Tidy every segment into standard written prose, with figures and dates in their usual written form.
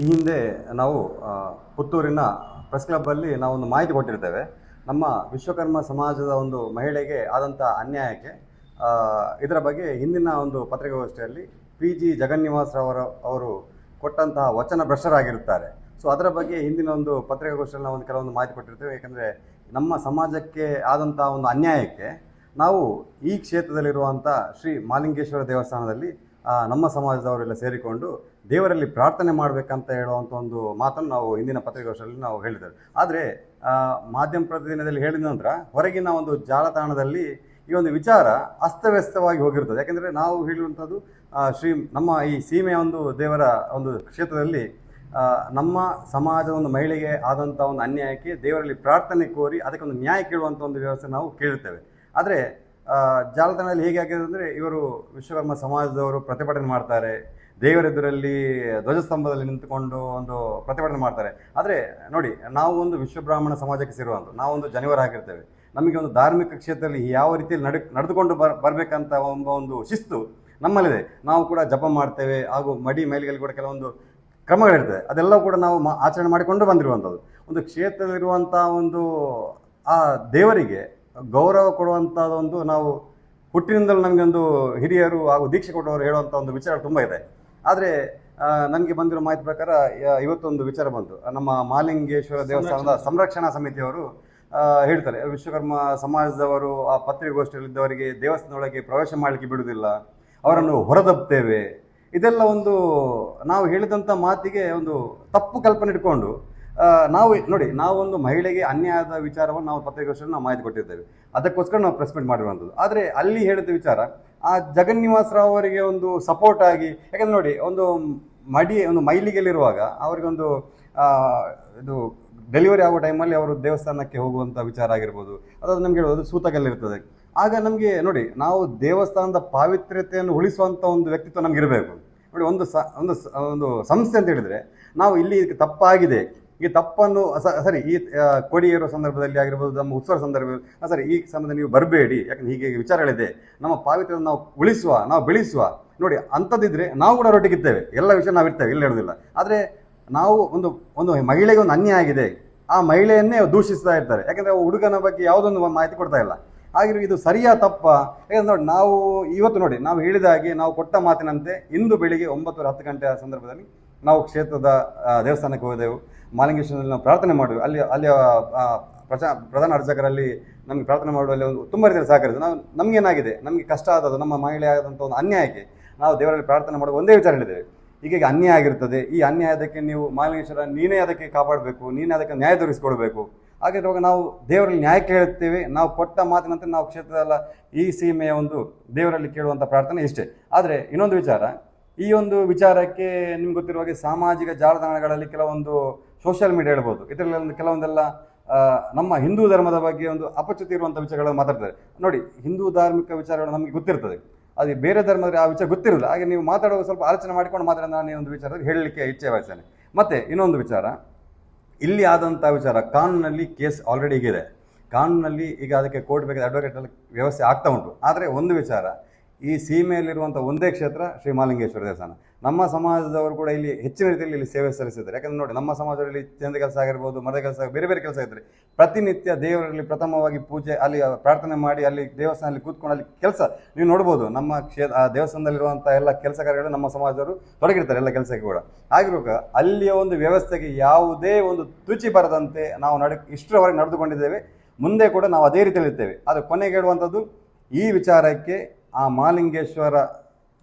ಈ ಹಿಂದೆ ನಾವು ಪುತ್ತೂರಿನ ಪ್ರೆಸ್ ಕ್ಲಬ್ಬಲ್ಲಿ ನಾವೊಂದು ಮಾಹಿತಿ ಕೊಟ್ಟಿರ್ತೇವೆ. ನಮ್ಮ ವಿಶ್ವಕರ್ಮ ಸಮಾಜದ ಒಂದು ಮಹಿಳೆಗೆ ಆದಂಥ ಅನ್ಯಾಯಕ್ಕೆ ಇದರ ಬಗ್ಗೆ ಹಿಂದಿನ ಒಂದು ಪತ್ರಿಕಾಗೋಷ್ಠಿಯಲ್ಲಿ PG ಜಗನ್ನಿವಾಸರವರು ಅವರು ಕೊಟ್ಟಂತಹ ವಚನ ಭ್ರಷ್ಟರಾಗಿರುತ್ತಾರೆ. ಸೊ ಅದರ ಬಗ್ಗೆ ಹಿಂದಿನ ಒಂದು ಪತ್ರಿಕಾಗೋಷ್ಠಿಯಲ್ಲಿ ನಾವು ಕೆಲವೊಂದು ಮಾಹಿತಿ ಕೊಟ್ಟಿರ್ತೇವೆ. ಏಕೆಂದರೆ ನಮ್ಮ ಸಮಾಜಕ್ಕೆ ಆದಂಥ ಒಂದು ಅನ್ಯಾಯಕ್ಕೆ ನಾವು ಈ ಕ್ಷೇತ್ರದಲ್ಲಿರುವಂಥ ಶ್ರೀ ಮಾಲಿಂಗೇಶ್ವರ ದೇವಸ್ಥಾನದಲ್ಲಿ ನಮ್ಮ ಸಮಾಜದವರೆಲ್ಲ ಸೇರಿಕೊಂಡು ದೇವರಲ್ಲಿ ಪ್ರಾರ್ಥನೆ ಮಾಡಬೇಕಂತ ಹೇಳುವಂಥ ಒಂದು ಮಾತನ್ನು ನಾವು ಹಿಂದಿನ ಪತ್ರಿಕಾಗೋಷ್ಠಿಯಲ್ಲಿ ನಾವು ಹೇಳಿದ್ದೇವೆ. ಆದರೆ ಮಾಧ್ಯಮ ಪ್ರತಿದಿನದಲ್ಲಿ ಹೇಳಿದ ನಂತರ ಹೊರಗಿನ ಒಂದು ಜಾಲತಾಣದಲ್ಲಿ ಈ ಒಂದು ವಿಚಾರ ಅಸ್ತವ್ಯಸ್ತವಾಗಿ ಹೋಗಿರ್ತದೆ. ಯಾಕೆಂದರೆ ನಾವು ಹೇಳುವಂಥದ್ದು ನಮ್ಮ ಈ ಸೀಮೆಯ ಒಂದು ದೇವರ ಒಂದು ಕ್ಷೇತ್ರದಲ್ಲಿ ನಮ್ಮ ಸಮಾಜದ ಒಂದು ಮಹಿಳೆಗೆ ಆದಂಥ ಒಂದು ಅನ್ಯಾಯಕ್ಕೆ ದೇವರಲ್ಲಿ ಪ್ರಾರ್ಥನೆ ಕೋರಿ ಅದಕ್ಕೊಂದು ನ್ಯಾಯ ಕೇಳುವಂಥ ಒಂದು ವ್ಯವಸ್ಥೆ ನಾವು ಕೇಳಿರ್ತೇವೆ. ಆದರೆ ಜಾಲತಾಣದಲ್ಲಿ ಹೇಗೆ ಆಗಿದೆ ಅಂದರೆ, ಇವರು ವಿಶ್ವಕರ್ಮ ಸಮಾಜದವರು ಪ್ರತಿಭಟನೆ ಮಾಡ್ತಾರೆ, ದೇವರೆದುರಲ್ಲಿ ಧ್ವಜಸ್ತಂಭದಲ್ಲಿ ನಿಂತುಕೊಂಡು ಒಂದು ಪ್ರತಿಭಟನೆ ಮಾಡ್ತಾರೆ. ಆದರೆ ನೋಡಿ, ನಾವು ಒಂದು ವಿಶ್ವಬ್ರಾಹ್ಮಣ ಸಮಾಜಕ್ಕೆ ಸೇರುವಂಥ ನಾವೊಂದು ಆಗಿರ್ತೇವೆ. ನಮಗೆ ಒಂದು ಧಾರ್ಮಿಕ ಕ್ಷೇತ್ರದಲ್ಲಿ ಯಾವ ರೀತಿಯಲ್ಲಿ ನಡೆದುಕೊಂಡು ಬರಬೇಕಂತ ಒಂದು ಶಿಸ್ತು ನಮ್ಮಲ್ಲಿದೆ. ನಾವು ಕೂಡ ಜಪ ಮಾಡ್ತೇವೆ, ಹಾಗೂ ಮಡಿ ಮೇಲಿಗೆ ಕೂಡ ಕೆಲವೊಂದು ಕ್ರಮಗಳಿರ್ತದೆ. ಅದೆಲ್ಲವೂ ಕೂಡ ನಾವು ಆಚರಣೆ ಮಾಡಿಕೊಂಡು ಬಂದಿರುವಂಥದ್ದು. ಒಂದು ಕ್ಷೇತ್ರದಲ್ಲಿರುವಂಥ ಒಂದು ಆ ದೇವರಿಗೆ ಗೌರವ ಕೊಡುವಂಥದ್ದೊಂದು ನಾವು ಹುಟ್ಟಿನಿಂದಲೂ ನಮಗೆ ಒಂದು ಹಿರಿಯರು ಹಾಗೂ ದೀಕ್ಷೆ ಕೊಟ್ಟವರು ಹೇಳುವಂಥ ಒಂದು ವಿಚಾರ ತುಂಬ ಇದೆ. ಆದರೆ ನನಗೆ ಬಂದಿರೋ ಮಾಹಿತಿ ಪ್ರಕಾರ ಇವತ್ತೊಂದು ವಿಚಾರ ಬಂತು. ನಮ್ಮ ಮಾಲಿಂಗೇಶ್ವರ ದೇವಸ್ಥಾನದ ಸಂರಕ್ಷಣಾ ಸಮಿತಿಯವರು ಹೇಳ್ತಾರೆ, ವಿಶ್ವಕರ್ಮ ಸಮಾಜದವರು ಆ ಪತ್ರಿಕಾಗೋಷ್ಠಿಯಲ್ಲಿದ್ದವರಿಗೆ ದೇವಸ್ಥಾನದೊಳಗೆ ಪ್ರವೇಶ ಮಾಡಲಿಕ್ಕೆ ಬಿಡುವುದಿಲ್ಲ, ಅವರನ್ನು ಹೊರದಬ್ತೇವೆ. ಇದೆಲ್ಲ ಒಂದು ನಾವು ಹೇಳಿದಂಥ ಮಾತಿಗೆ ಒಂದು ತಪ್ಪು ಕಲ್ಪನೆ ಇಟ್ಕೊಂಡು ನಾವು ನೋಡಿ, ನಾವೊಂದು ಮಹಿಳೆಗೆ ಅನ್ಯಾಯದ ವಿಚಾರವನ್ನು ನಾವು ಪತ್ರಿಕಾಗೋಷ್ಠಿಯಲ್ಲಿ ನಾವು ಮಾಹಿತಿ ಕೊಟ್ಟಿರ್ತೇವೆ. ಅದಕ್ಕೋಸ್ಕರ ನಾವು ಪ್ರೆಸ್ ಮೀಟ್ ಮಾಡಿರುವಂಥದ್ದು. ಆದರೆ ಅಲ್ಲಿ ಹೇಳಿದ ವಿಚಾರ ಆ ಜಗನ್ನಿವಾಸರಾವ್ ಅವರಿಗೆ ಒಂದು ಸಪೋರ್ಟ್ ಆಗಿ, ಯಾಕಂದ್ರೆ ನೋಡಿ, ಒಂದು ಮೈಲಿಗೆಲ್ಲಿರುವಾಗ ಅವರಿಗೊಂದು ಇದು ಡೆಲಿವರಿ ಆಗೋ ಟೈಮಲ್ಲಿ ಅವರು ದೇವಸ್ಥಾನಕ್ಕೆ ಹೋಗುವಂಥ ವಿಚಾರ ಆಗಿರ್ಬೋದು, ಅದು ನಮಗೆ ಹೇಳೋದು ಸೂತಕಲ್ಲಿರ್ತದೆ. ಆಗ ನಮಗೆ ನೋಡಿ, ನಾವು ದೇವಸ್ಥಾನದ ಪಾವಿತ್ರ್ಯತೆಯನ್ನು ಉಳಿಸುವಂಥ ಒಂದು ವ್ಯಕ್ತಿತ್ವ ನಮ್ಗೆ ಇರಬೇಕು. ನೋಡಿ, ಒಂದು ಸಂಸ್ಥೆ ಅಂತ ಹೇಳಿದರೆ ನಾವು ಇಲ್ಲಿ ತಪ್ಪಾಗಿದೆ, ಈ ತಪ್ಪನ್ನು ಸರಿ, ಈ ಕೊಡಿ ಏರುವ ಸಂದರ್ಭದಲ್ಲಿ ಆಗಿರ್ಬೋದು, ನಮ್ಮ ಉತ್ಸವ ಸಂದರ್ಭದಲ್ಲಿ ಸರಿ, ಈ ಸಂದರ್ಭದಲ್ಲಿ ನೀವು ಬರಬೇಡಿ, ಯಾಕಂದ್ರೆ ಹೀಗೆ ವಿಚಾರಗಳಿದೆ, ನಮ್ಮ ಪಾವಿತ್ರ್ಯವನ್ನು ನಾವು ಉಳಿಸುವ, ನಾವು ಬೆಳೆಸುವ. ನೋಡಿ, ಅಂಥದ್ದಿದ್ರೆ ನಾವು ಕೂಡ ಒಟ್ಟಿಗಿರ್ತೇವೆ, ಎಲ್ಲ ವಿಷಯ ನಾವು ಇರ್ತೇವೆ, ಇಲ್ಲ ಹೇಳೋದಿಲ್ಲ. ಆದರೆ ನಾವು ಒಂದು ಮಹಿಳೆಗೆ ಒಂದು ಅನ್ಯಾಯ ಆಗಿದೆ, ಆ ಮಹಿಳೆಯನ್ನೇ ದೂಷಿಸ್ತಾ ಇರ್ತಾರೆ. ಯಾಕಂದರೆ ಹುಡುಗನ ಬಗ್ಗೆ ಯಾವುದೊಂದು ಮಾಹಿತಿ ಕೊಡ್ತಾ ಇಲ್ಲ. ಹಾಗೆ ಇದು ಸರಿಯಾ ತಪ್ಪ? ಯಾಕಂದ್ರೆ ನೋಡಿ, ನಾವು ಇವತ್ತು ನೋಡಿ, ನಾವು ಹೇಳಿದ ಹಾಗೆ ನಾವು ಕೊಟ್ಟ ಮಾತಿನಂತೆ ಇಂದು ಬೆಳಿಗ್ಗೆ 9:10 ಗಂಟೆಯ ಸಂದರ್ಭದಲ್ಲಿ ನಾವು ಕ್ಷೇತ್ರದ ದೇವಸ್ಥಾನಕ್ಕೆ ಹೋದೆವು. ಮಾಲಿಂಗೇಶ್ವರದಲ್ಲಿ ನಾವು ಪ್ರಾರ್ಥನೆ ಮಾಡಿದ್ವಿ. ಅಲ್ಲಿಯ ಪ್ರಧಾನ ಅರ್ಚಕರಲ್ಲಿ ನಮಗೆ ಪ್ರಾರ್ಥನೆ ಮಾಡುವಲ್ಲಿ ಒಂದು ತುಂಬ ರೀತಿಯಲ್ಲಿ ಸಹಕರಿಸಿದೆ. ನಮಗೇನಾಗಿದೆ, ನಮಗೆ ಕಷ್ಟ ಆದದ್ದು ನಮ್ಮ ಮಹಿಳೆ ಆದಂಥ ಒಂದು ಅನ್ಯಾಯಕ್ಕೆ ನಾವು ದೇವರಲ್ಲಿ ಪ್ರಾರ್ಥನೆ ಮಾಡುವ ಒಂದೇ ವಿಚಾರ ಹೇಳಿದ್ದೇವೆ, ಹೀಗೆ ಅನ್ಯಾಯ ಆಗಿರ್ತದೆ, ಈ ಅನ್ಯಾಯದಕ್ಕೆ ನೀವು ಮಾಲಿಂಗೇಶ್ವರ ನೀನೇ ಅದಕ್ಕೆ ಕಾಪಾಡಬೇಕು, ನೀನೇ ಅದಕ್ಕೆ ನ್ಯಾಯ ದೊರಕಿಸಿಕೊಡ್ಬೇಕು. ಹಾಗಿರುವಾಗ ನಾವು ದೇವರಲ್ಲಿ ನ್ಯಾಯ ಕೇಳುತ್ತೇವೆ. ನಾವು ಕೊಟ್ಟ ಮಾತಿನಂತೆ ನಾವು ಕ್ಷೇತ್ರದಲ್ಲ ಈ ಸೀಮೆಯ ಒಂದು ದೇವರಲ್ಲಿ ಕೇಳುವಂಥ ಪ್ರಾರ್ಥನೆ ಇಷ್ಟೇ. ಆದರೆ ಇನ್ನೊಂದು ವಿಚಾರ, ಈ ಒಂದು ವಿಚಾರಕ್ಕೆ ನಿಮ್ಗೆ ಗೊತ್ತಿರುವ ಹಾಗೆ ಸಾಮಾಜಿಕ ಜಾಲತಾಣಗಳಲ್ಲಿ ಕೆಲವೊಂದು ಸೋಷಿಯಲ್ ಮೀಡಿಯಾ ಹೇಳ್ಬೋದು, ಇದರಲ್ಲಿ ಕೆಲವೊಂದೆಲ್ಲ ನಮ್ಮ ಹಿಂದೂ ಧರ್ಮದ ಬಗ್ಗೆ ಒಂದು ಅಪಚ್ಯುತಿ ಇರುವಂಥ ವಿಚಾರಗಳನ್ನು ಮಾತಾಡ್ತಾರೆ. ನೋಡಿ, ಹಿಂದೂ ಧಾರ್ಮಿಕ ವಿಚಾರಗಳು ನಮಗೆ ಗೊತ್ತಿರ್ತದೆ, ಅದು ಬೇರೆ ಧರ್ಮದಲ್ಲಿ ಆ ವಿಚಾರ ಗೊತ್ತಿರಲ್ಲ. ಹಾಗೆ ನೀವು ಮಾತಾಡುವಾಗ ಸ್ವಲ್ಪ ಆಲೋಚನೆ ಮಾಡಿಕೊಂಡು ಮಾತಾಡೋಣ. ನಾನು ಈ ಒಂದು ವಿಚಾರ ಹೇಳಲಿಕ್ಕೆ ಇಚ್ಛೆ ವಹಿಸ್ತೇನೆ. ಮತ್ತು ಇನ್ನೊಂದು ವಿಚಾರ, ಇಲ್ಲಿ ಆದಂಥ ವಿಚಾರ, ಕಾನೂನಲ್ಲಿ ಕೇಸ್ ಆಲ್ರೆಡಿ ಹೀಗಿದೆ, ಕಾನೂನಲ್ಲಿ ಈಗ ಅದಕ್ಕೆ ಕೋರ್ಟ್ ಬೇಕಾದ ಅಡ್ವೊಕೇಟಲ್ಲಿ ವ್ಯವಸ್ಥೆ ಆಗ್ತಾ ಉಂಟು. ಆದರೆ ಒಂದು ವಿಚಾರ, ಈ ಸೀಮೆಯಲ್ಲಿರುವಂಥ ಒಂದೇ ಕ್ಷೇತ್ರ ಶ್ರೀ ಮಾಲಿಂಗೇಶ್ವರ ದೇವಸ್ಥಾನ. ನಮ್ಮ ಸಮಾಜದವರು ಕೂಡ ಇಲ್ಲಿ ಹೆಚ್ಚಿನ ರೀತಿಯಲ್ಲಿ ಇಲ್ಲಿ ಸೇವೆ ಸಲ್ಲಿಸಿದ್ದಾರೆ. ಯಾಕಂದರೆ ನೋಡಿ, ನಮ್ಮ ಸಮಾಜದಲ್ಲಿ ಚಂದ ಕೆಲಸ ಆಗಿರ್ಬೋದು, ಮರದ ಕೆಲಸ, ಬೇರೆ ಬೇರೆ ಕೆಲಸ ಇದ್ದರೆ ಪ್ರತಿನಿತ್ಯ ದೇವರಲ್ಲಿ ಪ್ರಥಮವಾಗಿ ಪೂಜೆ, ಅಲ್ಲಿ ಪ್ರಾರ್ಥನೆ ಮಾಡಿ, ಅಲ್ಲಿ ದೇವಸ್ಥಾನದಲ್ಲಿ ಕೂತ್ಕೊಂಡು ಅಲ್ಲಿ ಕೆಲಸ ನೀವು ನೋಡ್ಬೋದು. ನಮ್ಮ ದೇವಸ್ಥಾನದಲ್ಲಿರುವಂಥ ಎಲ್ಲ ಕೆಲಸ ಕಾರ್ಯಗಳು ನಮ್ಮ ಸಮಾಜದವರು ತೊಡಗಿರ್ತಾರೆ, ಎಲ್ಲ ಕೆಲಸಕ್ಕೆ ಕೂಡ. ಆಗಿರುವಾಗ ಅಲ್ಲಿಯ ಒಂದು ವ್ಯವಸ್ಥೆಗೆ ಯಾವುದೇ ಒಂದು ತುಚಿ ಬರದಂತೆ ನಾವು ಇಷ್ಟರವರೆಗೆ ನಡೆದುಕೊಂಡಿದ್ದೇವೆ, ಮುಂದೆ ಕೂಡ ನಾವು ಅದೇ ರೀತಿಯಲ್ಲಿ ಇರ್ತೇವೆ. ಆದರೆ ಕೊನೆಗೆ ಹೇಳುವಂಥದ್ದು, ಈ ವಿಚಾರಕ್ಕೆ ಆ ಮಾಲಿಂಗೇಶ್ವರ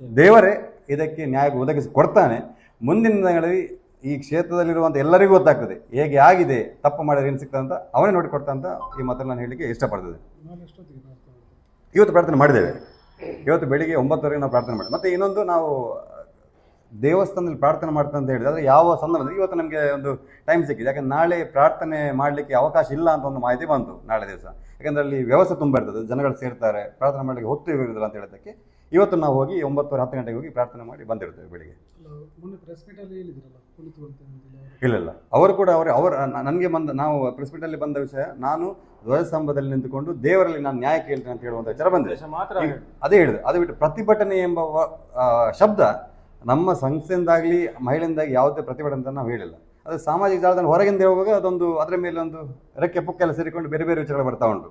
ದೇವರೇ ಇದಕ್ಕೆ ನ್ಯಾಯ ಒದಗಿಸಿ ಕೊಡ್ತಾನೆ. ಮುಂದಿನ ದಿನಗಳಲ್ಲಿ ಈ ಕ್ಷೇತ್ರದಲ್ಲಿರುವಂಥ ಎಲ್ಲರಿಗೂ ಗೊತ್ತಾಗ್ತದೆ ಹೇಗೆ ಆಗಿದೆ, ತಪ್ಪು ಮಾಡಿದ್ರೆ ಏನು ಸಿಗ್ತದೆ ಅಂತ ಅವನೇ ನೋಡಿಕೊಡ್ತಾ ಅಂತ ಈ ಮಾತನ್ನು ನಾನು ಹೇಳಲಿಕ್ಕೆ ಇಷ್ಟಪಡ್ತದೆ. ಇವತ್ತು ಪ್ರಾರ್ಥನೆ ಮಾಡಿದ್ದೇವೆ, ಇವತ್ತು ಬೆಳಿಗ್ಗೆ 9:00 ನಾವು ಪ್ರಾರ್ಥನೆ ಮಾಡಿದ್ವಿ. ಮತ್ತು ಇನ್ನೊಂದು, ನಾವು ದೇವಸ್ಥಾನದಲ್ಲಿ ಪ್ರಾರ್ಥನೆ ಮಾಡ್ತಾ ಅಂತ ಹೇಳಿದ್ರೆ, ಆದರೆ ಯಾವ ಸಂದರ್ಭದಲ್ಲಿ ಇವತ್ತು ನಮಗೆ ಒಂದು ಟೈಮ್ ಸಿಕ್ಕಿದೆ. ಯಾಕಂದ್ರೆ ನಾಳೆ ಪ್ರಾರ್ಥನೆ ಮಾಡಲಿಕ್ಕೆ ಅವಕಾಶ ಇಲ್ಲ ಅಂತ ಒಂದು ಮಾಹಿತಿ ಬಂತು ನಾಳೆ ದಿವಸ. ಯಾಕಂದರೆ ಅಲ್ಲಿ ವ್ಯವಸ್ಥೆ ತುಂಬ ಇರ್ತದೆ, ಜನಗಳು ಸೇರ್ತಾರೆ, ಪ್ರಾರ್ಥನೆ ಮಾಡಲಿಕ್ಕೆ ಹೊತ್ತು ಇರೋದಿಲ್ಲ ಅಂತ ಹೇಳೋದಕ್ಕೆ ಇವತ್ತು ನಾವು ಹೋಗಿ 9:10 ಗಂಟೆಗೆ ಹೋಗಿ ಪ್ರಾರ್ಥನೆ ಮಾಡಿ ಬಂದಿರ್ತೇವೆ ಬೆಳಿಗ್ಗೆ. ಇಲ್ಲ, ಅವರು ಕೂಡ ನನಗೆ ನಾವು ಪ್ರೆಸ್ ಮೀಟಲ್ಲಿ ಬಂದ ವಿಷಯ, ನಾನು ಧ್ವಜಸ್ತಂಭದಲ್ಲಿ ನಿಂತುಕೊಂಡು ದೇವರಲ್ಲಿ ನಾನು ನ್ಯಾಯ ಕೇಳ್ತೇನೆ ಅಂತ ಹೇಳುವಂಥ ವಿಚಾರ ಬಂದಿದೆ. ಅದೇ ಹೇಳಿದೆ. ಅದು ಬಿಟ್ಟು ಪ್ರತಿಭಟನೆ ಎಂಬ ಶಬ್ದ ನಮ್ಮ ಸಂಸ್ಥೆಯಿಂದಾಗಲಿ ಮಹಿಳೆಯಿಂದಾಗಿ ಯಾವುದೇ ಪ್ರತಿಭಟನೆ ಅಂತ ನಾವು ಹೇಳಿಲ್ಲ. ಅದು ಸಾಮಾಜಿಕ ಜಾಲತಾಣ ಹೊರಗಿಂದ ಹೋಗುವಾಗ ಅದೊಂದು ಅದರ ಮೇಲೆ ಒಂದು ರೆಕ್ಕೆ ಪುಕ್ಕ ಎಲ್ಲ ಸೇರಿಕೊಂಡು ಬೇರೆ ಬೇರೆ ವಿಚಾರಗಳು ಬರ್ತಾ ಉಂಟು.